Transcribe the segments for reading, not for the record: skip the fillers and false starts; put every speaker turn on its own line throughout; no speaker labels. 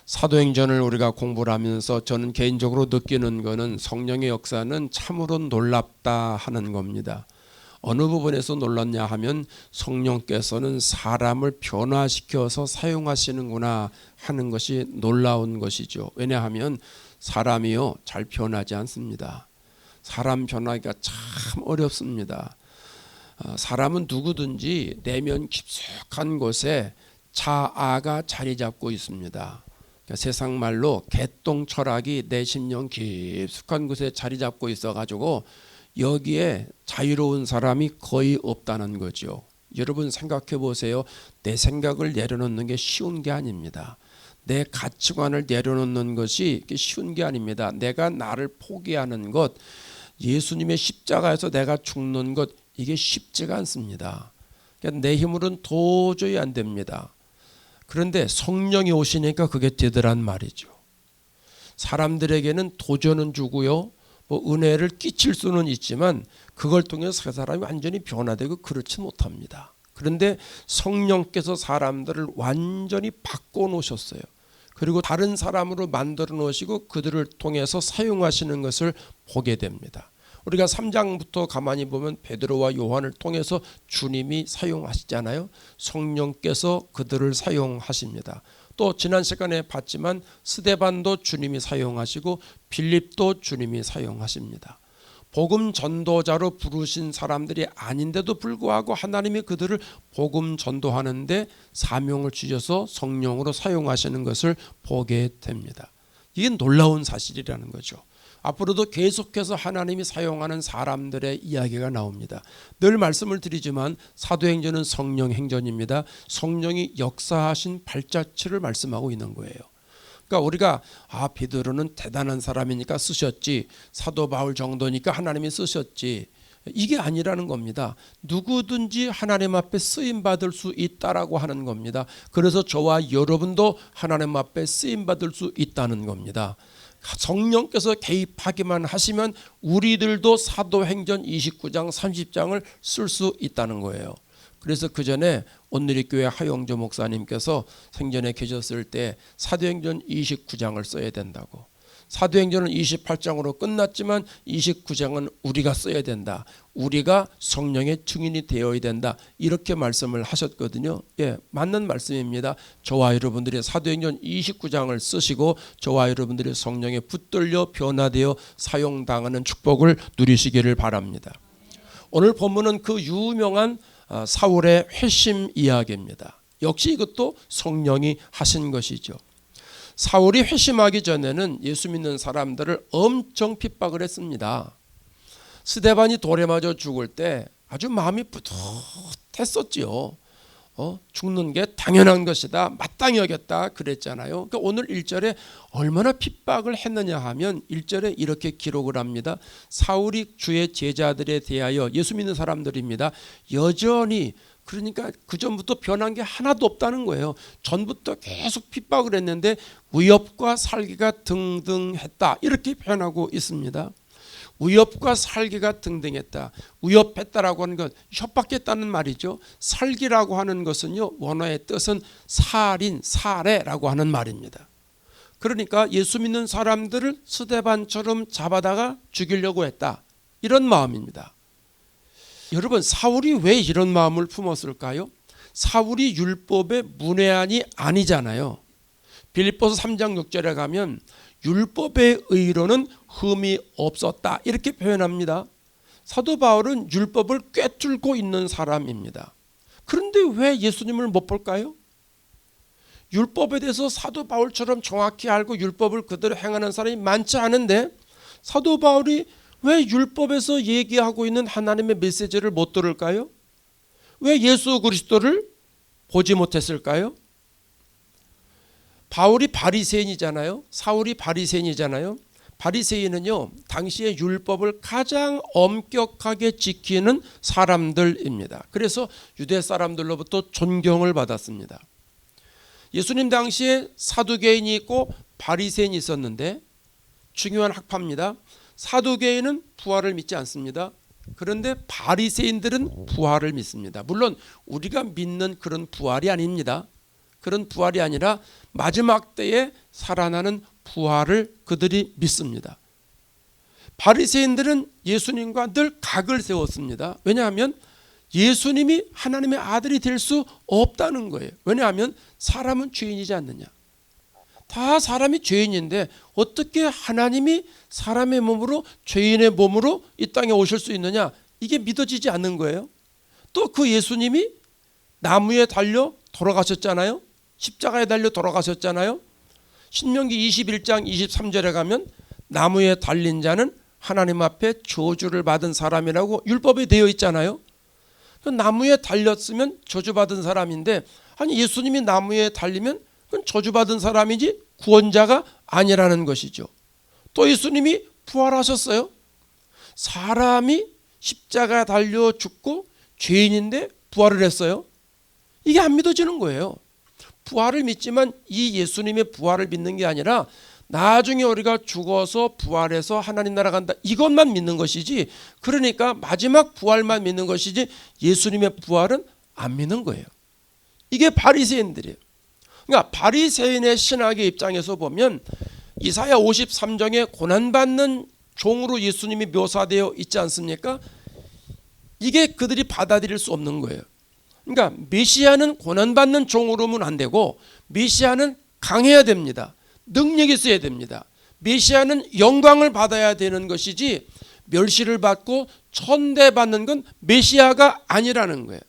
사도행전을 우리가 공부를 하면서 저는 개인적으로 느끼는 것은 성령의 역사는 참으로 놀랍다 하는 겁니다. 어느 부분에서 놀랐냐 하면 성령께서는 사람을 변화시켜서 사용하시는구나 하는 것이 놀라운 것이죠. 왜냐하면 사람이요 잘 변하지 않습니다. 사람 변하기가 참 어렵습니다. 사람은 누구든지 내면 깊숙한 곳에 자아가 자리 잡고 있습니다. 그러니까 세상 말로 개똥 철학이 내 심령 깊숙한 곳에 자리 잡고 있어가지고 여기에 자유로운 사람이 거의 없다는 거죠. 여러분 생각해 보세요. 내 생각을 내려놓는 게 쉬운 게 아닙니다. 내 가치관을 내려놓는 것이 쉬운 게 아닙니다. 내가 나를 포기하는 것, 예수님의 십자가에서 내가 죽는 것, 이게 쉽지가 않습니다. 그러니까 내 힘으로는 도저히 안 됩니다. 그런데 성령이 오시니까 그게 되더란 말이죠. 사람들에게는 도전은 주고요, 은혜를 끼칠 수는 있지만 그걸 통해서 그 사람이 완전히 변화되고 그렇지 못합니다. 그런데 성령께서 사람들을 완전히 바꿔놓으셨어요. 그리고 다른 사람으로 만들어 놓으시고 그들을 통해서 사용하시는 것을 보게 됩니다. 우리가 3장부터 가만히 보면 베드로와 요한을 통해서 주님이 사용하시잖아요. 성령께서 그들을 사용하십니다. 또 지난 시간에 봤지만 스데반도 주님이 사용하시고 빌립도 주님이 사용하십니다. 복음 전도자로 부르신 사람들이 아닌데도 불구하고 하나님이 그들을 복음 전도하는데 사명을 주셔서 성령으로 사용하시는 것을 보게 됩니다. 이게 놀라운 사실이라는 거죠. 앞으로도 계속해서 하나님이 사용하는 사람들의 이야기가 나옵니다. 늘 말씀을 드리지만 사도행전은 성령 행전입니다. 성령이 역사하신 발자취를 말씀하고 있는 거예요. 그러니까 우리가 베드로는 대단한 사람이니까 쓰셨지, 사도 바울 정도니까 하나님이 쓰셨지, 이게 아니라는 겁니다. 누구든지 하나님 앞에 쓰임받을 수 있다라고 하는 겁니다. 그래서 저와 여러분도 하나님 앞에 쓰임받을 수 있다는 겁니다. 성령께서 개입하기만 하시면 우리들도 사도행전 29장 30장을 쓸 수 있다는 거예요. 그래서 그 전에 온누리교회 하용조 목사님께서 생전에 계셨을 때 사도행전 29장을 써야 된다고, 사도행전은 28장으로 끝났지만 29장은 우리가 써야 된다, 우리가 성령의 증인이 되어야 된다, 이렇게 말씀을 하셨거든요. 예, 맞는 말씀입니다. 저와 여러분들이 사도행전 29장을 쓰시고 저와 여러분들이 성령에 붙들려 변화되어 사용당하는 축복을 누리시기를 바랍니다. 오늘 본문은 그 유명한 사울의 회심 이야기입니다. 역시 이것도 성령이 하신 것이죠. 사울이 회심하기 전에는 예수 믿는 사람들을 엄청 핍박을 했습니다. 스데반이 돌에 맞아 죽을 때 아주 마음이 뿌듯했었지요. 죽는 게 당연한 것이다, 마땅히 여겼다 그랬잖아요. 그러니까 오늘 1절에 얼마나 핍박을 했느냐 하면 1절에 이렇게 기록을 합니다. 사울이 주의 제자들에 대하여, 예수 믿는 사람들입니다, 여전히, 그러니까 그 전부터 변한 게 하나도 없다는 거예요. 전부터 계속 핍박을 했는데 위협과 살기가 등등했다, 이렇게 표현하고 있습니다. 위협과 살기가 등등했다. 위협했다라고 하는 것, 협박했다는 말이죠. 살기라고 하는 것은요, 원어의 뜻은 살인, 살해라고 하는 말입니다. 그러니까 예수 믿는 사람들을 스데반처럼 잡아다가 죽이려고 했다, 이런 마음입니다. 여러분, 사울이 왜 이런 마음을 품었을까요? 사울이 율법의 문외한이 아니잖아요. 빌립보서 3장 6절에 가면 율법의 의로는 흠이 없었다, 이렇게 표현합니다. 사도 바울은 율법을 꿰뚫고 있는 사람입니다. 그런데 왜 예수님을 못 볼까요? 율법에 대해서 사도 바울처럼 정확히 알고 율법을 그대로 행하는 사람이 많지 않은데 사도 바울이 왜 율법에서 얘기하고 있는 하나님의 메시지를 못 들을까요? 왜 예수 그리스도를 보지 못했을까요? 바울이 바리새인이잖아요. 사울이 바리새인이잖아요. 바리새인은요, 당시의 율법을 가장 엄격하게 지키는 사람들입니다. 그래서 유대 사람들로부터 존경을 받았습니다. 예수님 당시에 사두개인이 있고 바리새인이 있었는데 중요한 학파입니다. 사두개인은 부활을 믿지 않습니다. 그런데 바리새인들은 부활을 믿습니다. 물론 우리가 믿는 그런 부활이 아닙니다. 그런 부활이 아니라 마지막 때에 살아나는 부활을 그들이 믿습니다. 바리새인들은 예수님과 늘 각을 세웠습니다. 왜냐하면 예수님이 하나님의 아들이 될 수 없다는 거예요. 왜냐하면 사람은 죄인이지 않느냐. 다 사람이 죄인인데 어떻게 하나님이 사람의 몸으로 죄인의 몸으로 이 땅에 오실 수 있느냐, 이게 믿어지지 않는 거예요. 또 그 예수님이 나무에 달려 돌아가셨잖아요. 십자가에 달려 돌아가셨잖아요. 신명기 21장 23절에 가면 나무에 달린 자는 하나님 앞에 저주를 받은 사람이라고 율법에 되어 있잖아요. 그 나무에 달렸으면 저주받은 사람인데, 아니 예수님이 나무에 달리면 그건 저주받은 사람이지 구원자가 아니라는 것이죠. 또 예수님이 부활하셨어요. 사람이 십자가에 달려 죽고 죄인인데 부활을 했어요. 이게 안 믿어지는 거예요. 부활을 믿지만 이 예수님의 부활을 믿는 게 아니라 나중에 우리가 죽어서 부활해서 하나님 나라 간다, 이것만 믿는 것이지, 그러니까 마지막 부활만 믿는 것이지 예수님의 부활은 안 믿는 거예요. 이게 바리새인들이에요. 그러니까 바리새인의 신학의 입장에서 보면 이사야 53장에 고난받는 종으로 예수님이 묘사되어 있지 않습니까? 이게 그들이 받아들일 수 없는 거예요. 그러니까 메시아는 고난받는 종으로는 안 되고, 메시아는 강해야 됩니다. 능력이 있어야 됩니다. 메시아는 영광을 받아야 되는 것이지 멸시를 받고 천대받는 건 메시아가 아니라는 거예요.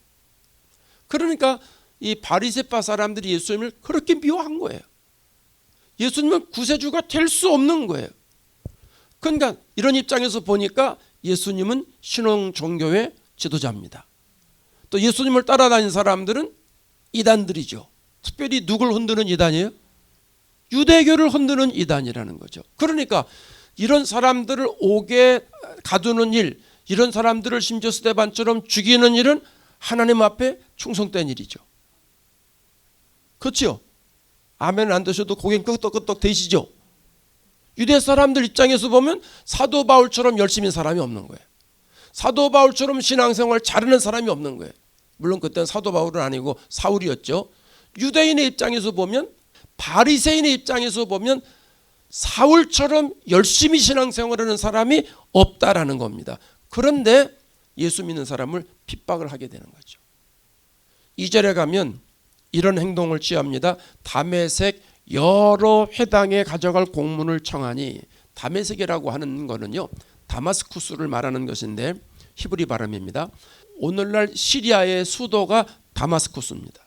그러니까 이 바리새파 사람들이 예수님을 그렇게 미워한 거예요. 예수님은 구세주가 될 수 없는 거예요. 그러니까 이런 입장에서 보니까 예수님은 신흥 종교의 지도자입니다. 또 예수님을 따라다니는 사람들은 이단들이죠. 특별히 누굴 흔드는 이단이에요? 유대교를 흔드는 이단이라는 거죠. 그러니까 이런 사람들을 옥에 가두는 일, 이런 사람들을 심지어 스데반처럼 죽이는 일은 하나님 앞에 충성된 일이죠. 그렇죠? 아멘 안 되셔도 고개 끄덕끄덕 되시죠? 유대 사람들 입장에서 보면 사도 바울처럼 열심인 사람이 없는 거예요. 사도 바울처럼 신앙생활 잘하는 사람이 없는 거예요. 물론 그때는 사도 바울은 아니고 사울이었죠. 유대인의 입장에서 보면, 바리새인의 입장에서 보면 사울처럼 열심히 신앙생활하는 사람이 없다라는 겁니다. 그런데 예수 믿는 사람을 핍박을 하게 되는 거죠. 2절에 가면 이런 행동을 취합니다. 다메섹 여러 회당에 가져갈 공문을 청하니, 다메섹이라고 하는 거는요 다마스쿠스를 말하는 것인데 히브리 발음입니다. 오늘날 시리아의 수도가 다마스쿠스입니다.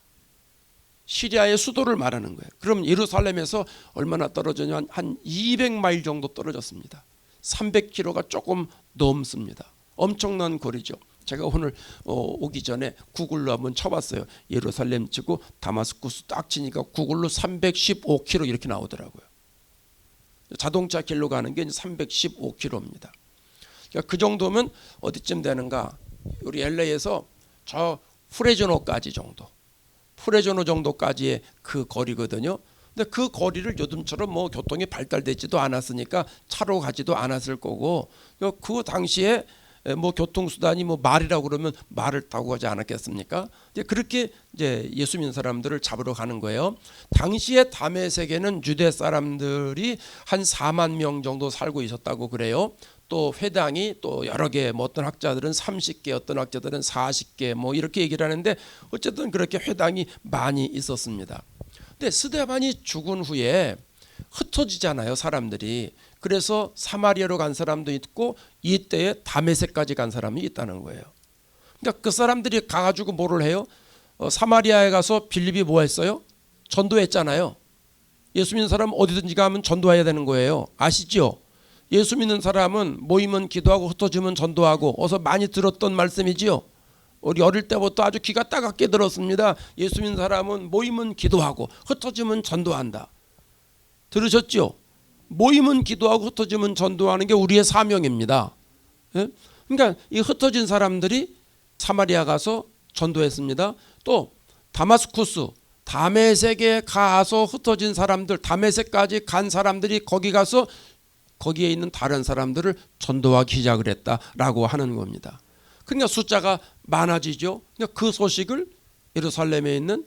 시리아의 수도를 말하는 거예요. 그럼 예루살렘에서 얼마나 떨어지냐, 한 200마일 정도 떨어졌습니다. 300km가 조금 넘습니다. 엄청난 거리죠. 제가 오늘 오기 전에 구글로 한번 쳐봤어요. 예루살렘 치고 다마스쿠스 딱 치니까 구글로 315km 이렇게 나오더라고요. 자동차 길로 가는 게 315km입니다. 그러니까 그 정도면 어디쯤 되는가? 우리 LA에서 저 프레즈노까지 정도, 프레즈노 정도까지의 그 거리거든요. 근데 그 거리를 요즘처럼 뭐 교통이 발달되지도 않았으니까 차로 가지도 않았을 거고, 그 당시에 뭐 교통수단이 뭐 말이라고 그러면 말을 타고 가지 않았겠습니까? 이제 그렇게 이제 예수 믿는 사람들을 잡으러 가는 거예요. 당시에 다메섹에는 유대 사람들이 한 4만 명 정도 살고 있었다고 그래요. 또 회당이 또 여러 개, 뭐 어떤 학자들은 30개, 어떤 학자들은 40개 뭐 이렇게 얘기를 하는데, 어쨌든 그렇게 회당이 많이 있었습니다. 근데 스데반이 죽은 후에 흩어지잖아요, 사람들이. 그래서 사마리아로 간 사람도 있고 이때에 다메섹까지 간 사람이 있다는 거예요. 그러니까 그 사람들이 가가지고 뭐를 해요? 사마리아에 가서 빌립이 뭐 했어요? 전도했잖아요. 예수 믿는 사람은 어디든지 가면 전도해야 되는 거예요. 아시죠? 예수 믿는 사람은 모이면 기도하고 흩어지면 전도하고, 어서 많이 들었던 말씀이지요. 우리 어릴 때부터 아주 귀가 따갑게 들었습니다. 예수 믿는 사람은 모이면 기도하고 흩어지면 전도한다. 들으셨죠? 모이면 기도하고 흩어지면 전도하는 게 우리의 사명입니다. 예? 그러니까 이 흩어진 사람들이 사마리아 가서 전도했습니다. 또 다마스쿠스, 다메섹에 가서 흩어진 사람들, 다메섹까지 간 사람들이 거기 가서 거기에 있는 다른 사람들을 전도하기 시작을 했다라고 하는 겁니다. 그러니까 숫자가 많아지죠. 그러니까 그 소식을 예루살렘에 있는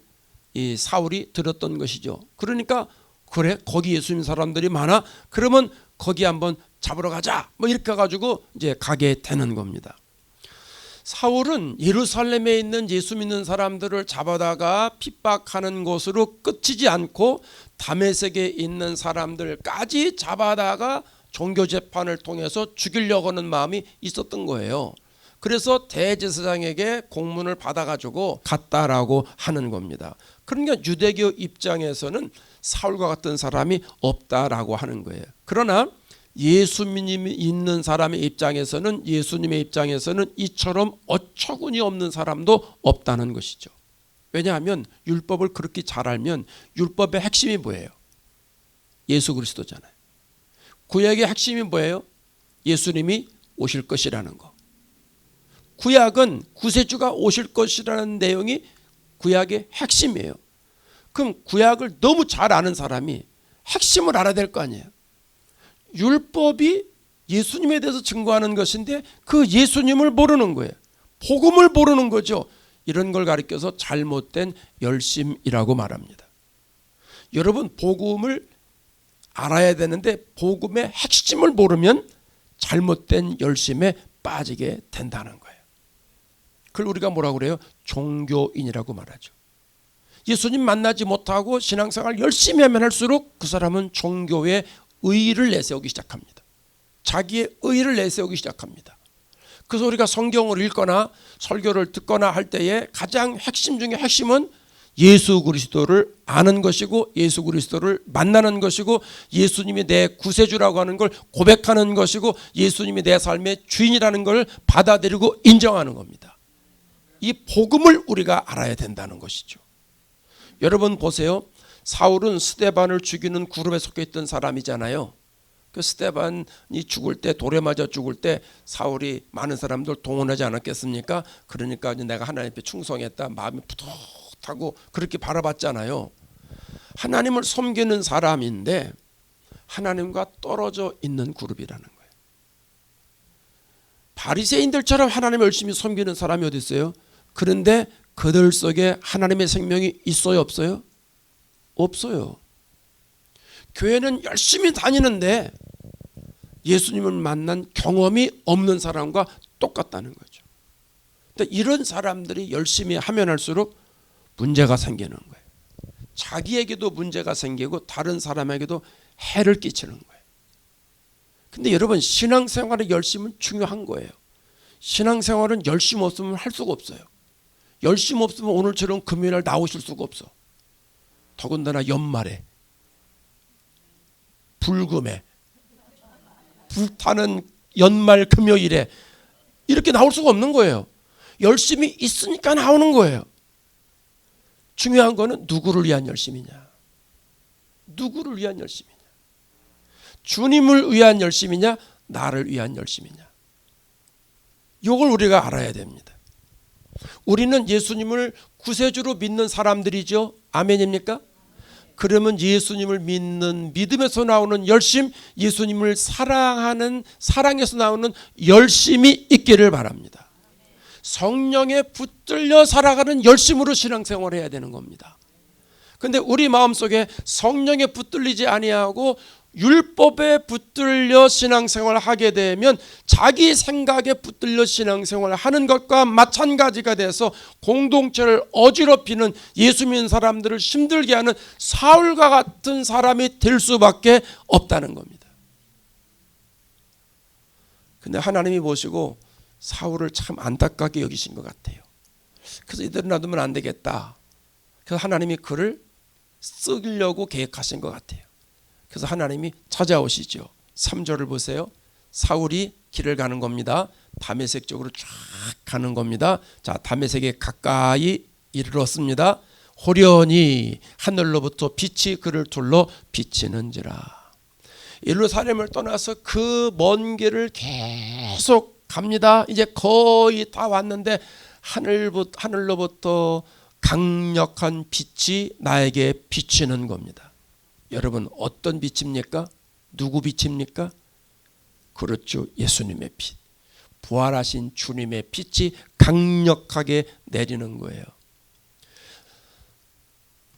이 사울이 들었던 것이죠. 그러니까 그래 거기 예수 믿는 사람들이 많아. 그러면 거기 한번 잡으러 가자. 뭐 이렇게 해가지고 이제 가게 되는 겁니다. 사울은 예루살렘에 있는 예수 믿는 사람들을 잡아다가 핍박하는 것으로 끝이지 않고 다메섹에 있는 사람들까지 잡아다가 종교 재판을 통해서 죽이려고 하는 마음이 있었던 거예요. 그래서 대제사장에게 공문을 받아가지고 갔다라고 하는 겁니다. 그러니까 유대교 입장에서는 사울과 같은 사람이 없다라고 하는 거예요. 그러나 예수님이 있는 사람의 입장에서는, 예수님의 입장에서는 이처럼 어처구니 없는 사람도 없다는 것이죠. 왜냐하면 율법을 그렇게 잘 알면 율법의 핵심이 뭐예요? 예수 그리스도잖아요. 구약의 핵심이 뭐예요? 예수님이 오실 것이라는 거. 구약은 구세주가 오실 것이라는 내용이 구약의 핵심이에요. 그럼 구약을 너무 잘 아는 사람이 핵심을 알아야 될 거 아니에요. 율법이 예수님에 대해서 증거하는 것인데 그 예수님을 모르는 거예요. 복음을 모르는 거죠. 이런 걸 가리켜서 잘못된 열심이라고 말합니다. 여러분, 복음을 알아야 되는데 복음의 핵심을 모르면 잘못된 열심에 빠지게 된다는 거예요. 그걸 우리가 뭐라고 그래요? 종교인이라고 말하죠. 예수님 만나지 못하고 신앙생활 열심히 하면 할수록 그 사람은 종교의 의의를 내세우기 시작합니다. 자기의 의의를 내세우기 시작합니다. 그래서 우리가 성경을 읽거나 설교를 듣거나 할 때에 가장 핵심 중에 핵심은 예수 그리스도를 아는 것이고 예수 그리스도를 만나는 것이고 예수님이 내 구세주라고 하는 걸 고백하는 것이고 예수님이 내 삶의 주인이라는 걸 받아들이고 인정하는 겁니다. 이 복음을 우리가 알아야 된다는 것이죠. 여러분 보세요. 사울은 스데반을 죽이는 그룹에 속해 있던 사람이잖아요. 그 스데반이 죽을 때, 돌에 맞아 죽을 때 사울이 많은 사람들 동원하지 않았겠습니까? 그러니까 내가 하나님 앞에 충성했다, 마음이 푸듯하고 그렇게 바라봤잖아요. 하나님을 섬기는 사람인데 하나님과 떨어져 있는 그룹이라는 거예요. 바리새인들처럼 하나님을 열심히 섬기는 사람이 어디 있어요? 그런데 그들 속에 하나님의 생명이 있어요, 없어요? 없어요. 교회는 열심히 다니는데 예수님을 만난 경험이 없는 사람과 똑같다는 거죠. 근데 이런 사람들이 열심히 하면 할수록 문제가 생기는 거예요. 자기에게도 문제가 생기고 다른 사람에게도 해를 끼치는 거예요. 근데 여러분, 신앙생활의 열심은 중요한 거예요. 신앙생활은 열심 없으면 할 수가 없어요. 열심 없으면 오늘처럼 금요일날 나오실 수가 없어. 더군다나 연말에 불금에 불타는 연말 금요일에 이렇게 나올 수가 없는 거예요. 열심히 있으니까 나오는 거예요. 중요한 거는 누구를 위한 열심이냐, 누구를 위한 열심이냐, 주님을 위한 열심이냐, 나를 위한 열심이냐, 이걸 우리가 알아야 됩니다. 우리는 예수님을 구세주로 믿는 사람들이죠. 아멘입니까? 그러면 예수님을 믿는 믿음에서 나오는 열심, 예수님을 사랑하는 사랑에서 나오는 열심이 있기를 바랍니다. 성령에 붙들려 살아가는 열심으로 신앙생활을 해야 되는 겁니다. 그런데 우리 마음속에 성령에 붙들리지 아니하고 율법에 붙들려 신앙생활을 하게 되면 자기 생각에 붙들려 신앙생활을 하는 것과 마찬가지가 돼서 공동체를 어지럽히는, 예수 믿는 사람들을 힘들게 하는 사울과 같은 사람이 될 수밖에 없다는 겁니다. 근데 하나님이 보시고 사울을 참 안타깝게 여기신 것 같아요. 그래서 이대로 놔두면 안 되겠다. 그래서 하나님이 그를 쓰려고 계획하신 것 같아요. 그래서 하나님이 찾아오시죠. 3절을 보세요. 사울이 길을 가는 겁니다. 다메섹 쪽으로 쫙 가는 겁니다. 자, 다메섹에 가까이 이르렀습니다. 호련히 하늘로부터 빛이 그를 둘러 비치는지라. 예루살렘을 떠나서 그 먼 길을 계속 갑니다. 이제 거의 다 왔는데 하늘로부터 강력한 빛이 나에게 비치는 겁니다. 여러분, 어떤 빛입니까? 누구 빛입니까? 그렇죠. 예수님의 빛. 부활하신 주님의 빛이 강력하게 내리는 거예요.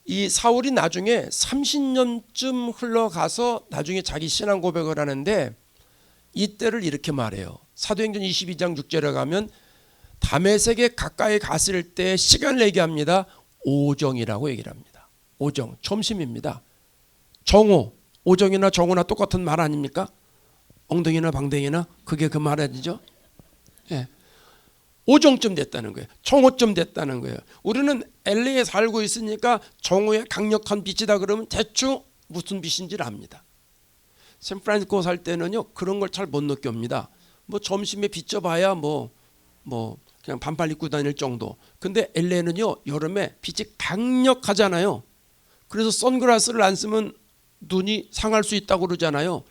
이 사울이 나중에 30년쯤 흘러가서 나중에 자기 신앙 고백을 하는데 이때를 이렇게 말해요. 사도행전 22장 6절에 가면 다메섹에 가까이 갔을 때 시간을 얘기합니다. 오정이라고 얘기를 합니다. 오정, 점심입니다. 정오, 오정이나 정오나 똑같은 말 아닙니까? 엉덩이나 방댕이나 그게 그 말이죠. 예. 오정쯤 됐다는 거예요. 정오쯤 됐다는 거예요. 우리는 LA에 살고 있으니까 정오에 강력한 빛이다 그러면 대충 무슨 빛인지를 압니다. 샌프란시스코 살 때는요 그런 걸 잘 못 느낍니다. 뭐 점심에 비춰봐야 뭐 그냥 반팔 입고 다닐 정도. 근데 LA는요 여름에 빛이 강력하잖아요. 그래서 선글라스를 안 쓰면 눈이 상할 수 있다고 그러잖아요.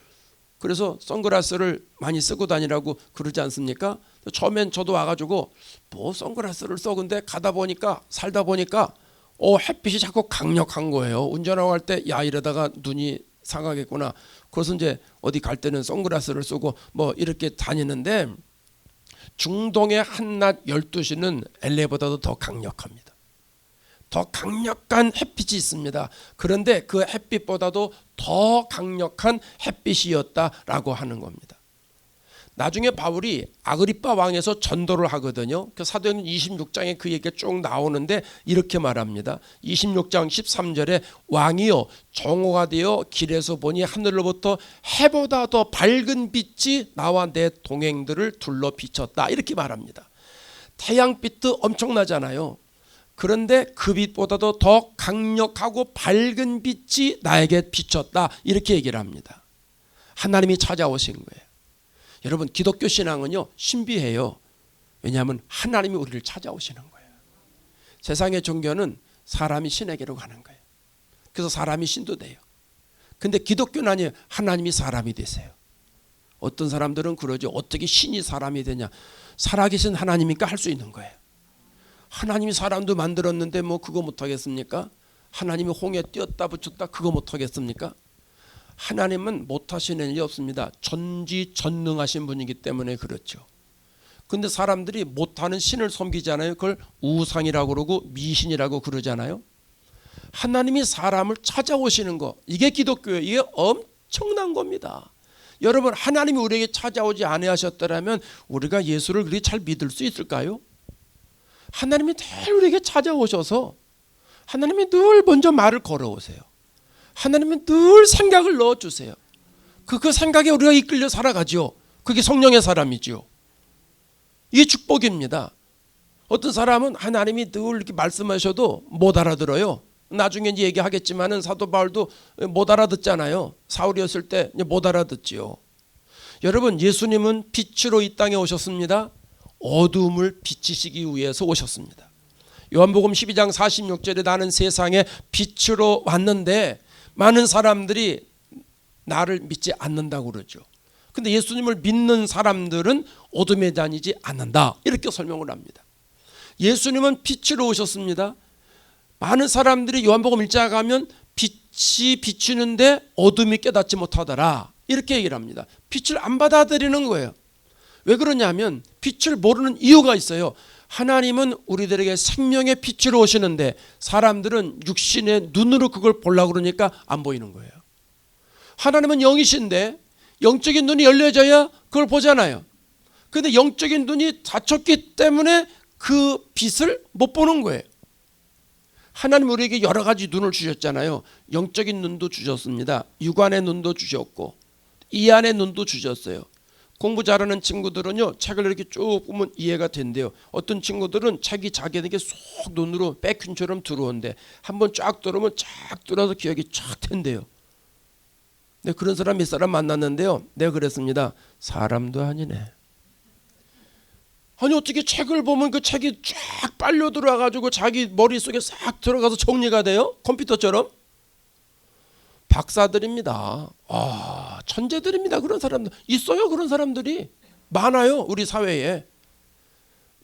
그래서 선글라스를 많이 쓰고 다니라고 그러지 않습니까? 처음엔 저도 와가지고 뭐 선글라스를 써. 근데 가다 보니까 살다 보니까 햇빛이 자꾸 강력한 거예요. 운전하고 할 때 야 이러다가 눈이 상하겠구나. 그래서 이제 어디 갈 때는 선글라스를 쓰고 뭐 이렇게 다니는데 중동의 한낮 12시는 LA보다도 더 강력합니다. 더 강력한 햇빛이 있습니다. 그런데 그 햇빛보다도 더 강력한 햇빛이었다라고 하는 겁니다. 나중에 바울이 아그리빠 왕에서 전도를 하거든요. 그 사도행전 26장에 그 얘기가 쭉 나오는데 이렇게 말합니다. 26장 13절에 왕이여 정오가 되어 길에서 보니 하늘로부터 해보다 더 밝은 빛이 나와 내 동행들을 둘러 비쳤다. 이렇게 말합니다. 태양빛도 엄청나잖아요. 그런데 그 빛보다도 더 강력하고 밝은 빛이 나에게 비쳤다. 이렇게 얘기를 합니다. 하나님이 찾아오신 거예요. 여러분 기독교 신앙은요 신비해요. 왜냐하면 하나님이 우리를 찾아오시는 거예요. 세상의 종교는 사람이 신에게로 가는 거예요. 그래서 사람이 신도 돼요. 근데 기독교는 아니에요. 하나님이 사람이 되세요. 어떤 사람들은 그러죠. 어떻게 신이 사람이 되냐. 살아계신 하나님이니까 할 수 있는 거예요. 하나님이 사람도 만들었는데 뭐 그거 못하겠습니까? 하나님이 홍해 띄었다 붙였다 그거 못하겠습니까? 하나님은 못하시는 일이 없습니다. 전지전능하신 분이기 때문에 그렇죠. 근데 사람들이 못하는 신을 섬기잖아요. 그걸 우상이라고 그러고 미신이라고 그러잖아요. 하나님이 사람을 찾아오시는 거 이게 기독교예요. 이게 엄청난 겁니다. 여러분 하나님이 우리에게 찾아오지 아니하셨더라면 우리가 예수를 그렇게 잘 믿을 수 있을까요? 하나님이 늘 우리에게 찾아오셔서 하나님이 늘 먼저 말을 걸어오세요. 하나님은 늘 생각을 넣어주세요. 그 생각에 우리가 이끌려 살아가죠. 그게 성령의 사람이죠. 이게 축복입니다. 어떤 사람은 하나님이 늘 이렇게 말씀하셔도 못 알아들어요. 나중에 이제 얘기하겠지만은 사도 바울도 못 알아듣잖아요. 사울이었을 때 못 알아듣지요. 여러분 예수님은 빛으로 이 땅에 오셨습니다. 어둠을 비치시기 위해서 오셨습니다. 요한복음 12장 46절에 나는 세상에 빛으로 왔는데 많은 사람들이 나를 믿지 않는다고 그러죠. 근데 예수님을 믿는 사람들은 어둠에 다니지 않는다. 이렇게 설명을 합니다. 예수님은 빛으로 오셨습니다. 많은 사람들이 요한복음 1장 가면 빛이 비추는데 어둠이 깨닫지 못하더라. 이렇게 얘기를 합니다. 빛을 안 받아들이는 거예요. 왜 그러냐면 빛을 모르는 이유가 있어요. 하나님은 우리들에게 생명의 빛으로 오시는데 사람들은 육신의 눈으로 그걸 보려고 그러니까 안 보이는 거예요. 하나님은 영이신데 영적인 눈이 열려져야 그걸 보잖아요. 그런데 영적인 눈이 닫혔기 때문에 그 빛을 못 보는 거예요. 하나님 우리에게 여러 가지 눈을 주셨잖아요. 영적인 눈도 주셨습니다. 육안의 눈도 주셨고 이 안의 눈도 주셨어요. 공부 잘하는 친구들은요 책을 이렇게 쭉 보면 이해가 된대요. 어떤 친구들은 책이 자기에게 쏙 눈으로 백균처럼 들어온대. 한번 쫙 들어오면 쫙 들어서 기억이 쫙 된대요. 근데 그런 사람 몇 사람 만났는데요 내가 그랬습니다. 사람도 아니네. 아니 어떻게 책을 보면 그 책이 쫙 빨려 들어와가지고 자기 머릿속에 싹 들어가서 정리가 돼요? 컴퓨터처럼? 박사들입니다. 천재들입니다. 그런 사람들 있어요. 그런 사람들이 많아요. 우리 사회에.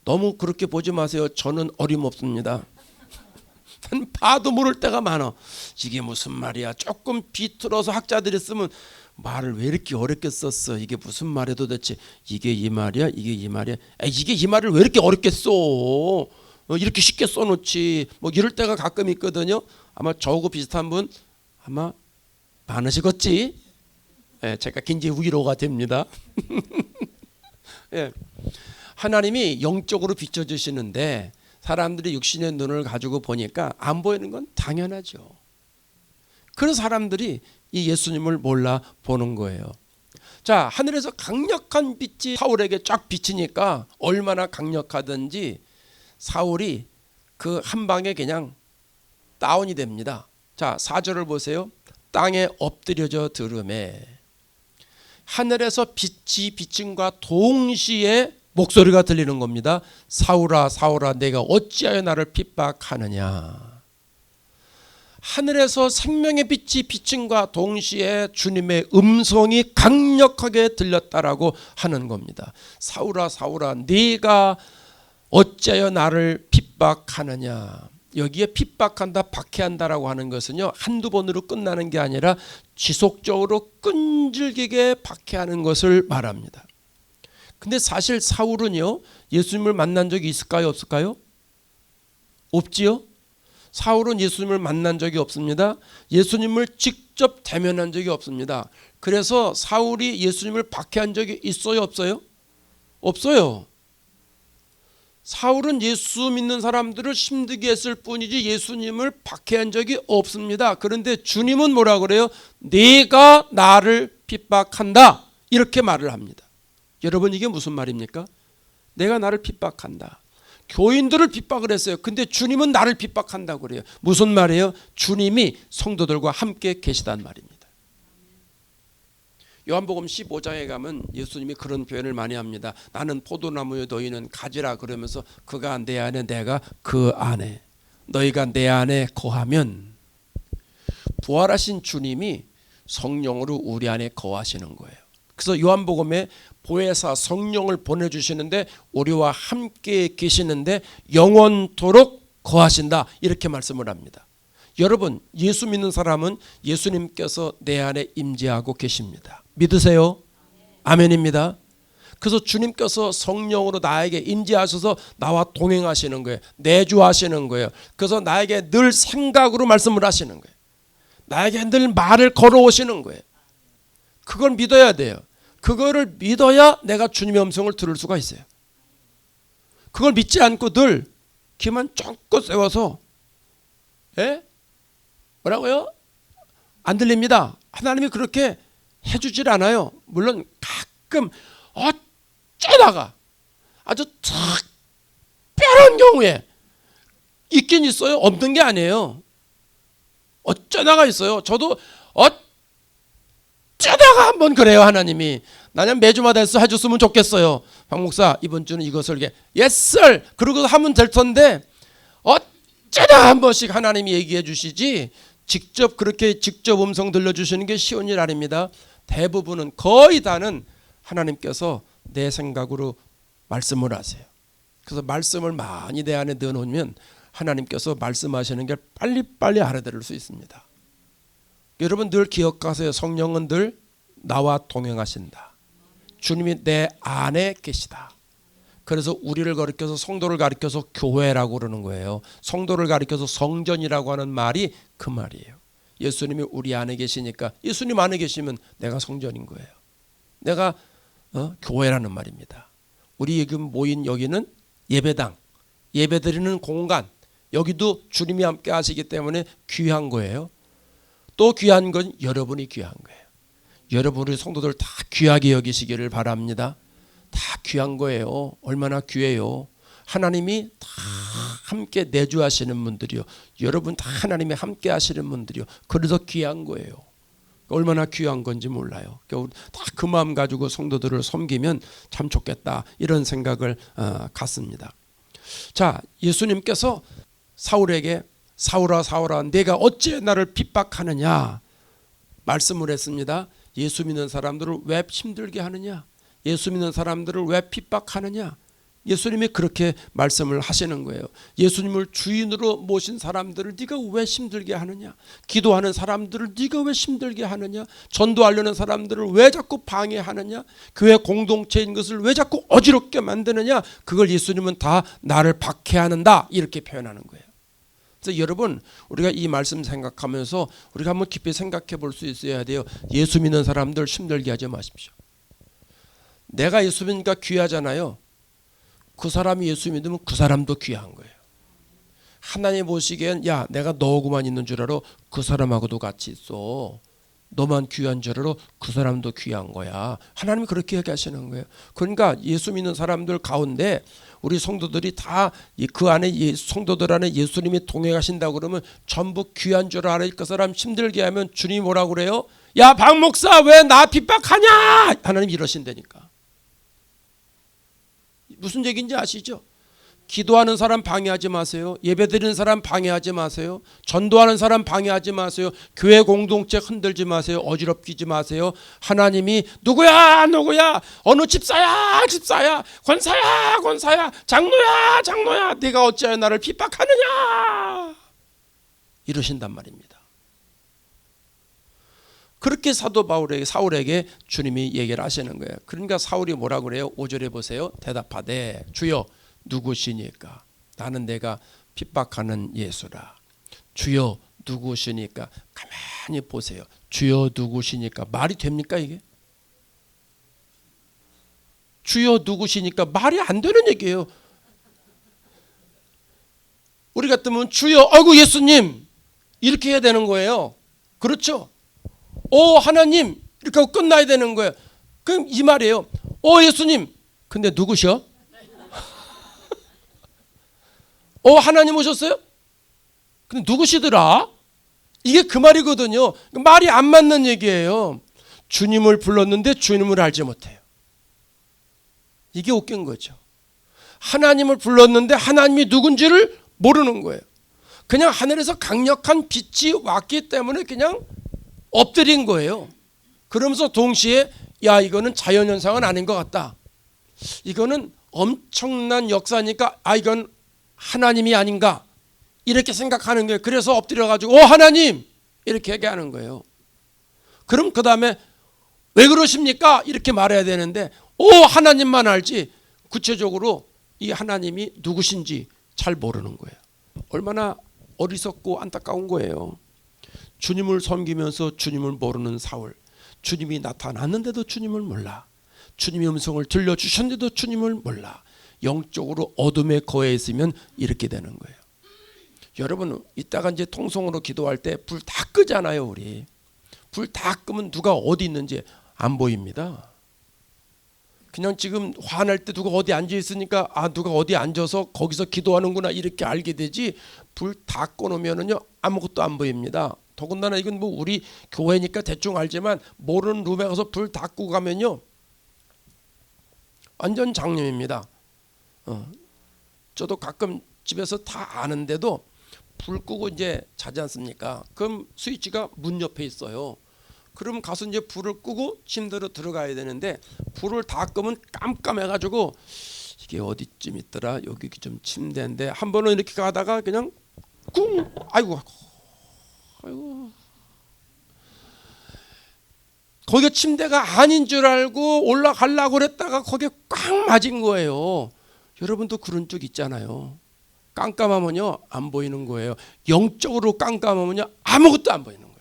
너무 그렇게 보지 마세요. 저는 어림없습니다. 난 봐도 모를 때가 많아. 이게 무슨 말이야. 조금 비틀어서 학자들이 쓰면 말을 왜 이렇게 어렵게 썼어. 이게 무슨 말이야 도대체. 이게 이 말이야. 이게 이 말이야. 이게 이 말을 왜 이렇게 어렵게 써. 이렇게 쉽게 써놓지. 뭐 이럴 때가 가끔 있거든요. 아마 저하고 비슷한 분 아마 많으시겠지. 예, 제가 굉장히 위로가 됩니다. 예. 하나님이 영적으로 비춰주시는데 사람들이 육신의 눈을 가지고 보니까 안 보이는 건 당연하죠. 그런 사람들이 이 예수님을 몰라 보는 거예요. 자, 하늘에서 강력한 빛이 사울에게 쫙 비치니까 얼마나 강력하든지 사울이 그 한 방에 그냥 다운이 됩니다. 자, 4절을 보세요. 땅에 엎드려져 들으매 하늘에서 빛이 비침과 동시에 목소리가 들리는 겁니다. 사울아 사울아 내가 어찌하여 나를 핍박하느냐. 하늘에서 생명의 빛이 비침과 동시에 주님의 음성이 강력하게 들렸다라고 하는 겁니다. 사울아 사울아 네가 어찌하여 나를 핍박하느냐. 여기에 핍박한다 박해한다라고 하는 것은요 한두 번으로 끝나는 게 아니라 지속적으로 끈질기게 박해하는 것을 말합니다. 근데 사실 사울은요 예수님을 만난 적이 있을까요 없을까요? 없지요. 사울은 예수님을 만난 적이 없습니다. 예수님을 직접 대면한 적이 없습니다. 그래서 사울이 예수님을 박해한 적이 있어요 없어요? 없어요. 사울은 예수 믿는 사람들을 힘들게 했을 뿐이지 예수님을 박해한 적이 없습니다. 그런데 주님은 뭐라 그래요? 네가 나를 핍박한다 이렇게 말을 합니다. 여러분 이게 무슨 말입니까? 내가 나를 핍박한다. 교인들을 핍박을 했어요. 근데 주님은 나를 핍박한다고 그래요. 무슨 말이에요? 주님이 성도들과 함께 계시단 말입니다. 요한복음 15장에 가면 예수님이 그런 표현을 많이 합니다. 나는 포도나무요 너희는 가지라 그러면서 그가 내 안에 내가 그 안에 너희가 내 안에 거하면 부활하신 주님이 성령으로 우리 안에 거하시는 거예요. 그래서 요한복음에 보혜사 성령을 보내주시는데 우리와 함께 계시는데 영원토록 거하신다 이렇게 말씀을 합니다. 여러분 예수 믿는 사람은 예수님께서 내 안에 임재하고 계십니다. 믿으세요? 아멘입니다. 그래서 주님께서 성령으로 나에게 임재하셔서 나와 동행하시는 거예요. 내주하시는 거예요. 그래서 나에게 늘 생각으로 말씀을 하시는 거예요. 나에게 늘 말을 걸어오시는 거예요. 그걸 믿어야 돼요. 그거를 믿어야 내가 주님의 음성을 들을 수가 있어요. 그걸 믿지 않고 늘 귀만 쫑긋 세워서 뭐라고요? 안 들립니다. 하나님이 그렇게 해주질 않아요. 물론 가끔 어쩌다가 아주 특별한 경우에 있긴 있어요. 없는 게 아니에요. 어쩌다가 있어요. 저도 어쩌다가 한번 그래요. 하나님이 나는 매주마다 해줬으면 좋겠어요. 박 목사 이번 주는 이것을 yes sir 그러고 하면 될 텐데 어쩌다 한 번씩 하나님이 얘기해 주시지 직접 그렇게 직접 음성 들려주시는 게 쉬운 일 아닙니다. 대부분은 거의 다는 하나님께서 내 생각으로 말씀을 하세요. 그래서 말씀을 많이 내 안에 넣어놓으면 하나님께서 말씀하시는 게 빨리빨리 알아들을 수 있습니다. 여러분 늘 기억하세요. 성령은 늘 나와 동행하신다. 주님이 내 안에 계시다. 그래서 우리를 가리켜서 성도를 가리켜서 교회라고 그러는 거예요. 성도를 가리켜서 성전이라고 하는 말이 그 말이에요. 예수님이 우리 안에 계시니까 예수님 안에 계시면 내가 성전인 거예요. 내가 교회라는 말입니다. 우리 지금 모인 여기는 예배당, 예배드리는 공간, 여기도 주님이 함께 하시기 때문에 귀한 거예요. 또 귀한 건 여러분이 귀한 거예요. 여러분 우리 성도들 다 귀하게 여기시기를 바랍니다. 다 귀한 거예요. 얼마나 귀해요. 하나님이 다 함께 내주하시는 분들이요. 여러분 다 하나님이 함께 하시는 분들이요. 그래서 귀한 거예요. 얼마나 귀한 건지 몰라요. 다 그 마음 가지고 성도들을 섬기면 참 좋겠다 이런 생각을 갖습니다. 자, 예수님께서 사울에게 사울아 사울아 내가 어찌 나를 핍박하느냐 말씀을 했습니다. 예수 믿는 사람들을 왜 힘들게 하느냐, 예수 믿는 사람들을 왜 핍박하느냐, 예수님이 그렇게 말씀을 하시는 거예요. 예수님을 주인으로 모신 사람들을 네가 왜 힘들게 하느냐, 기도하는 사람들을 네가 왜 힘들게 하느냐, 전도하려는 사람들을 왜 자꾸 방해하느냐, 교회 공동체인 것을 왜 자꾸 어지럽게 만드느냐, 그걸 예수님은 다 나를 박해하는다 이렇게 표현하는 거예요. 그래서 여러분, 우리가 이 말씀 생각하면서 우리가 한번 깊이 생각해 볼 수 있어야 돼요. 예수 믿는 사람들 힘들게 하지 마십시오. 내가 예수 믿으니까 귀하잖아요. 그 사람이 예수 믿으면 그 사람도 귀한 거예요. 하나님 보시기엔 야, 내가 너하고만 있는 줄 알아. 그 사람하고도 같이 있어. 너만 귀한 줄 알아. 그 사람도 귀한 거야. 하나님이 그렇게 얘기하시는 거예요. 그러니까 예수 믿는 사람들 가운데 우리 성도들이 다 그 안에 성도들 안에 예수님이 동행하신다고 그러면 전부 귀한 줄 알아. 그 사람 힘들게 하면 주님이 뭐라고 그래요? 야, 박 목사 왜 나 핍박하냐? 하나님 이러신다니까. 무슨 얘기인지 아시죠? 기도하는 사람 방해하지 마세요. 예배드리는 사람 방해하지 마세요. 전도하는 사람 방해하지 마세요. 교회 공동체 흔들지 마세요. 어지럽히지 마세요. 하나님이 누구야 어느 집사야 권사야 장로야 네가 어찌하여 나를 핍박하느냐 이러신단 말입니다. 그렇게 사도 사울에게 주님이 얘기를 하시는 거예요. 그러니까 사울이 뭐라고 그래요? 5절에 보세요. 대답하되 주여 누구시니까? 나는 내가 핍박하는 예수라. 주여 누구시니까? 가만히 보세요. 주여 누구시니까? 말이 됩니까 이게? 주여 누구시니까 말이 안 되는 얘기예요. 우리 같으면 주여 아이고 예수님 이렇게 해야 되는 거예요. 그렇죠? 오 하나님 이렇게 하고 끝나야 되는 거예요. 그럼 이 말이에요. 오 예수님 근데 누구셔? 하나님 오셨어요? 근데 누구시더라? 이게 그 말이거든요. 말이 안 맞는 얘기예요. 주님을 불렀는데 주님을 알지 못해요. 이게 웃긴 거죠. 하나님을 불렀는데 하나님이 누군지를 모르는 거예요. 그냥 하늘에서 강력한 빛이 왔기 때문에 그냥 엎드린 거예요. 그러면서 동시에 야 이거는 자연현상은 아닌 것 같다. 이거는 엄청난 역사니까 이건 하나님이 아닌가 이렇게 생각하는 거예요. 그래서 엎드려가지고 하나님 이렇게 얘기하는 거예요. 그럼 그 다음에 왜 그러십니까? 이렇게 말해야 되는데 하나님만 알지 구체적으로 이 하나님이 누구신지 잘 모르는 거예요. 얼마나 어리석고 안타까운 거예요. 주님을 섬기면서 주님을 모르는 사울. 주님이 나타났는데도 주님을 몰라. 주님의 음성을 들려주셨는데도 주님을 몰라. 영적으로 어둠에 거해 있으면 이렇게 되는 거예요. 여러분 이따가 이제 통성으로 기도할 때 불 다 끄잖아요. 우리 불 다 끄면 누가 어디 있는지 안 보입니다. 그냥 지금 화날 때 누가 어디 앉아 있으니까 누가 어디 앉아서 거기서 기도하는구나 이렇게 알게 되지 불 다 꺼놓으면은요 아무것도 안 보입니다. 더군다나 이건 뭐 우리 교회니까 대충 알지만 모르는 룸에 가서 불 다 끄고 가면요 완전 장님입니다. 저도 가끔 집에서 다 아는데도 불 끄고 이제 자지 않습니까? 그럼 스위치가 문 옆에 있어요. 그럼 가서 이제 불을 끄고 침대로 들어가야 되는데 불을 다 끄면 깜깜해가지고 이게 어디쯤 있더라? 여기 좀 침대인데 한 번은 이렇게 가다가 그냥 꿍 아이고 거기가 침대가 아닌 줄 알고 올라가려고 그랬다가 거기에 꽉 맞은 거예요. 여러분도 그런 적 있잖아요. 깜깜하면요 안 보이는 거예요. 영적으로 깜깜하면요 아무것도 안 보이는 거예요.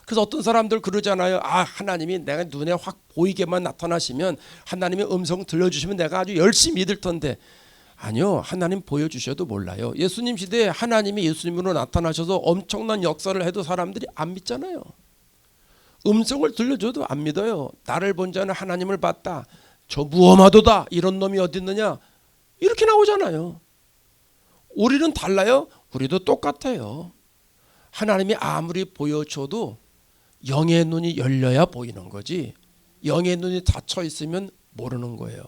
그래서 어떤 사람들 그러잖아요. 하나님이 내가 눈에 확 보이게만 나타나시면 하나님의 음성 들려주시면 내가 아주 열심히 믿을 텐데 아니요 하나님 보여주셔도 몰라요. 예수님 시대에 하나님이 예수님으로 나타나셔서 엄청난 역사를 해도 사람들이 안 믿잖아요. 음성을 들려줘도 안 믿어요. 나를 본 자는 하나님을 봤다. 저 무엄하도다 이런 놈이 어디 있느냐 이렇게 나오잖아요. 우리는 달라요? 우리도 똑같아요. 하나님이 아무리 보여줘도 영의 눈이 열려야 보이는 거지 영의 눈이 닫혀 있으면 모르는 거예요.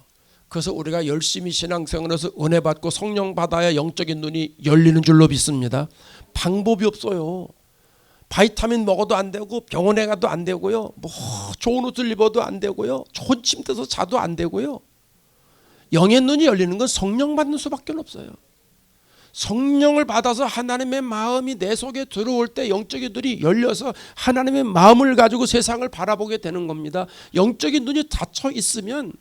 그래서 우리가 열심히 신앙생활해서 은혜 받고 성령 받아야 영적인 눈이 열리는 줄로 믿습니다. 방법이 없어요. 바이타민 먹어도 안 되고 병원에 가도 안 되고요. 뭐 좋은 옷을 입어도 안 되고요. 좋은 침대에서 자도 안 되고요. 영의 눈이 열리는 건 성령 받는 수밖에 없어요. 성령을 받아서 하나님의 마음이 내 속에 들어올 때 영적인 눈이 열려서 하나님의 마음을 가지고 세상을 바라보게 되는 겁니다. 영적인 눈이 닫혀 있으면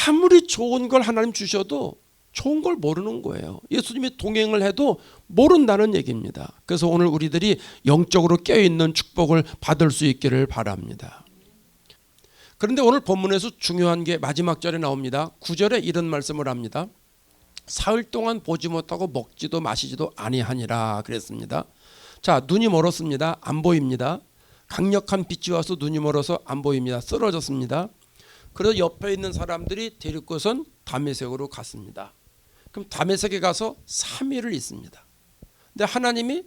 아무리 좋은 걸 하나님 주셔도 좋은 걸 모르는 거예요. 예수님이 동행을 해도 모른다는 얘기입니다. 그래서 오늘 우리들이 영적으로 깨어있는 축복을 받을 수 있기를 바랍니다. 그런데 오늘 본문에서 중요한 게 마지막 절에 나옵니다. 9절에 이런 말씀을 합니다. 사흘 동안 보지 못하고 먹지도 마시지도 아니하니라 그랬습니다. 자, 눈이 멀었습니다. 안 보입니다. 강력한 빛이 와서 눈이 멀어서 안 보입니다. 쓰러졌습니다. 그래서 옆에 있는 사람들이 데리고선 다메섹으로 갔습니다. 그럼 다메섹에 가서 3일을 있습니다. 근데 하나님이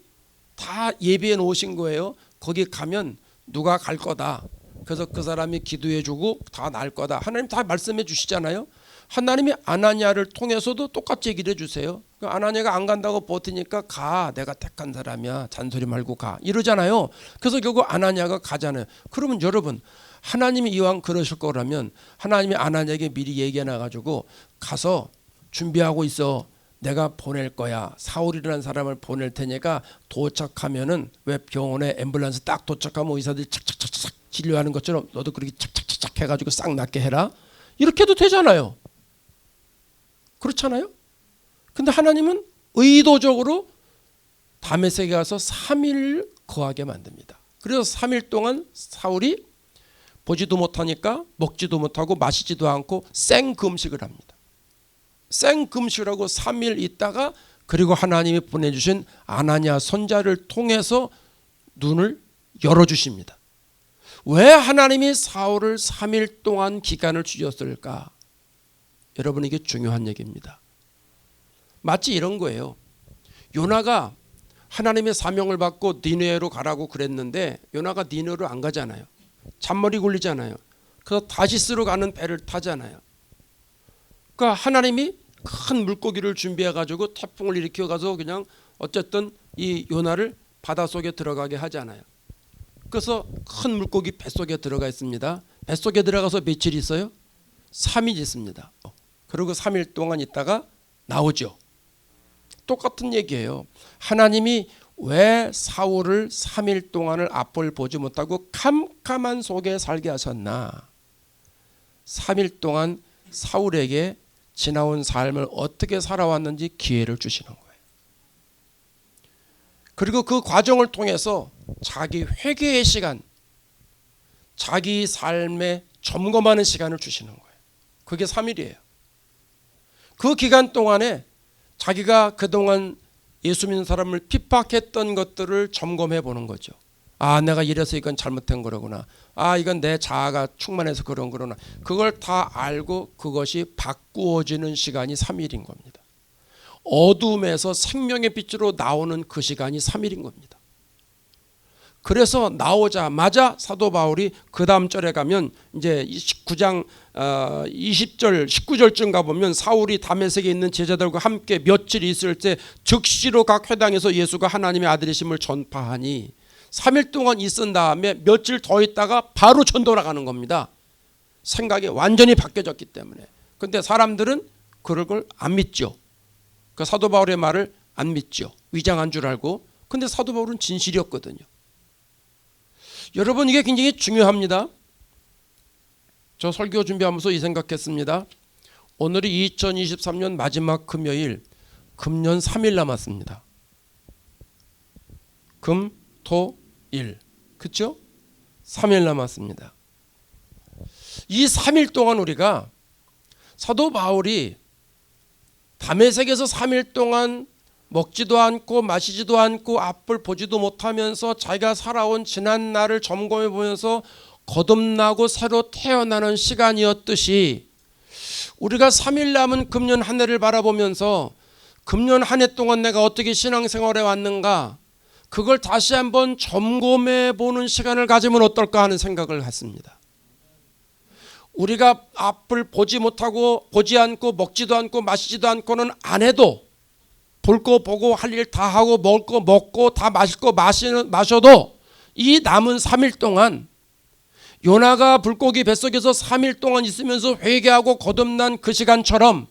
다 예비해 놓으신 거예요. 거기 가면 누가 갈 거다. 그래서 그 사람이 기도해 주고 다 날 거다. 하나님 다 말씀해 주시잖아요. 하나님이 아나니아를 통해서도 똑같이 얘기를 해주세요. 아나니아가 안 간다고 버티니까 가, 내가 택한 사람이야, 잔소리 말고 가 이러잖아요. 그래서 결국 아나니아가 가잖아요. 그러면 여러분, 하나님이 이왕 그러실 거라면 하나님이 아나니아에게 미리 얘기해 놔가지고 가서 준비하고 있어, 내가 보낼 거야, 사울이라는 사람을 보낼 테니까 도착하면은 왜 병원에 앰뷸런스 딱 도착하면 의사들이 착착착착 진료하는 것처럼 너도 그렇게 착착착착 해가지고 싹 낫게 해라, 이렇게 해도 되잖아요. 그렇잖아요. 근데 하나님은 의도적으로 다메섹에 가서 3일 거하게 만듭니다. 그래서 3일 동안 사울이 보지도 못하니까 먹지도 못하고 마시지도 않고 생금식을 합니다. 생금식을 하고 3일 있다가 그리고 하나님이 보내주신 아나니아 선자를 통해서 눈을 열어주십니다. 왜 하나님이 사울을 3일 동안 기간을 주셨을까? 여러분, 이게 중요한 얘기입니다. 마치 이런 거예요. 요나가 하나님의 사명을 받고 니느웨로 가라고 그랬는데 요나가 니느웨로 안 가잖아요. 잔머리 굴리잖아요. 그래서 다시스로 가는 배를 타잖아요. 그러니까 하나님이 큰 물고기를 준비해 가지고 태풍을 일으켜 가서 그냥 어쨌든 이 요나를 바닷속에 들어가게 하잖아요. 그래서 큰 물고기 뱃속에 들어가 있습니다. 뱃속에 들어가서 며칠 있어요? 3일 있습니다. 그리고 3일 동안 있다가 나오죠. 똑같은 얘기예요. 하나님이 왜 사울을 3일 동안을 앞을 보지 못하고 캄캄한 속에 살게 하셨나? 3일 동안 사울에게 지나온 삶을 어떻게 살아왔는지 기회를 주시는 거예요. 그리고 그 과정을 통해서 자기 회개의 시간, 자기 삶에 점검하는 시간을 주시는 거예요. 그게 3일이에요. 그 기간 동안에 자기가 그동안 예수 믿는 사람을 핍박했던 것들을 점검해 보는 거죠. 아, 내가 이래서 이건 잘못된 거로구나. 아, 이건 내 자아가 충만해서 그런 거로구나. 그걸 다 알고 그것이 바꾸어지는 시간이 3일인 겁니다. 어둠에서 생명의 빛으로 나오는 그 시간이 3일인 겁니다. 그래서 나오자마자 사도 바울이 그 다음 절에 가면 이제 19장 20절 19절쯤 가보면 사울이 다메섹에 있는 제자들과 함께 며칠 있을 때 즉시로 각 회당에서 예수가 하나님의 아들이심을 전파하니 3일 동안 있은 다음에 며칠 더 있다가 바로 전도나가는 겁니다. 생각이 완전히 바뀌어졌기 때문에. 근데 사람들은 그런 걸 안 믿죠. 그 사도 바울의 말을 안 믿죠. 위장한 줄 알고. 근데 사도 바울은 진실이었거든요. 여러분, 이게 굉장히 중요합니다. 저 설교 준비하면서 이 생각했습니다. 오늘이 2023년 마지막 금요일, 금년 3일 남았습니다. 금, 토, 일, 그렇죠? 3일 남았습니다. 이 3일 동안 우리가 사도 바울이 다메섹에서 3일 동안 먹지도 않고 마시지도 않고 앞을 보지도 못하면서 자기가 살아온 지난 날을 점검해 보면서 거듭나고 새로 태어나는 시간이었듯이 우리가 3일 남은 금년 한 해를 바라보면서 금년 한 해 동안 내가 어떻게 신앙생활해 왔는가, 그걸 다시 한번 점검해 보는 시간을 가지면 어떨까 하는 생각을 했습니다. 우리가 앞을 보지 못하고 보지 않고 먹지도 않고 마시지도 않고는 안 해도, 볼 거 보고 할 일 다 하고 먹을 거 먹고 다 마실 거 마셔도 이 남은 3일 동안 요나가 물고기 뱃속에서 3일 동안 있으면서 회개하고 거듭난 그 시간처럼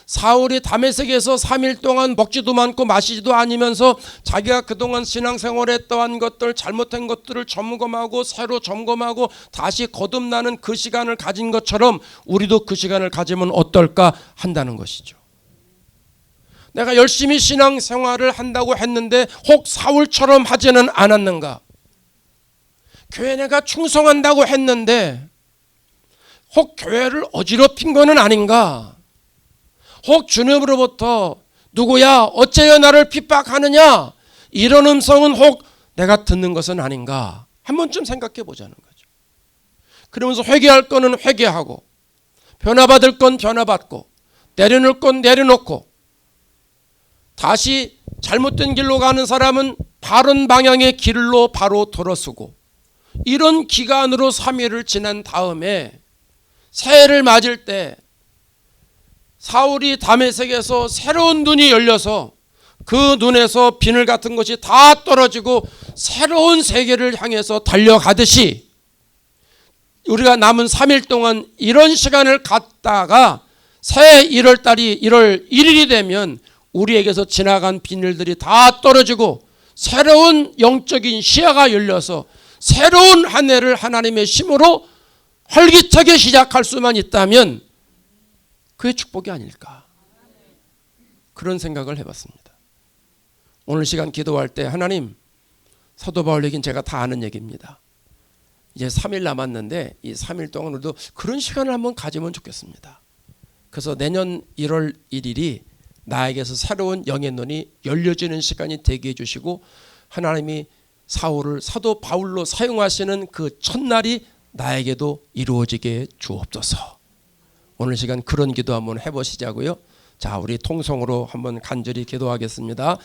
사울이 다메섹에서 3일 동안 먹지도 않고 마시지도 않으면서 자기가 그동안 신앙생활했던 것들, 잘못된 것들을 점검하고 새로 점검하고 다시 거듭나는 그 시간을 가진 것처럼 우리도 그 시간을 가지면 어떨까 한다는 것이죠. 내가 열심히 신앙생활을 한다고 했는데 혹 사울처럼 하지는 않았는가? 교회 내가 충성한다고 했는데 혹 교회를 어지럽힌 것은 아닌가? 혹 주님으로부터 누구야 어째여 나를 핍박하느냐 이런 음성은 혹 내가 듣는 것은 아닌가? 한 번쯤 생각해 보자는 거죠. 그러면서 회개할 거는 회개하고 변화받을 건 변화받고 내려놓을 건 내려놓고 다시 잘못된 길로 가는 사람은 바른 방향의 길로 바로 돌아서고 이런 기간으로 3일을 지난 다음에 새해를 맞을 때 사울이 다메섹에서 새로운 눈이 열려서 그 눈에서 비늘 같은 것이 다 떨어지고 새로운 세계를 향해서 달려가듯이 우리가 남은 3일 동안 이런 시간을 갖다가 새해 1월달이 1월 1일이 되면 우리에게서 지나간 비늘들이 다 떨어지고 새로운 영적인 시야가 열려서 새로운 한 해를 하나님의 힘으로 활기차게 시작할 수만 있다면 그의 축복이 아닐까 그런 생각을 해봤습니다. 오늘 시간 기도할 때 하나님 사도 바울 얘기는 제가 다 아는 얘기입니다. 이제 3일 남았는데 이 3일 동안으로도 그런 시간을 한번 가지면 좋겠습니다. 그래서 내년 1월 1일이 나에게서 새로운 영의 눈이 열려지는 시간이 되게 해주시고 하나님이 사울을 사도 바울로 사용하시는 그 첫날이 나에게도 이루어지게 주옵소서. 오늘 시간 그런 기도 한번 해보시자고요. 자, 우리 통성으로 한번 간절히 기도하겠습니다.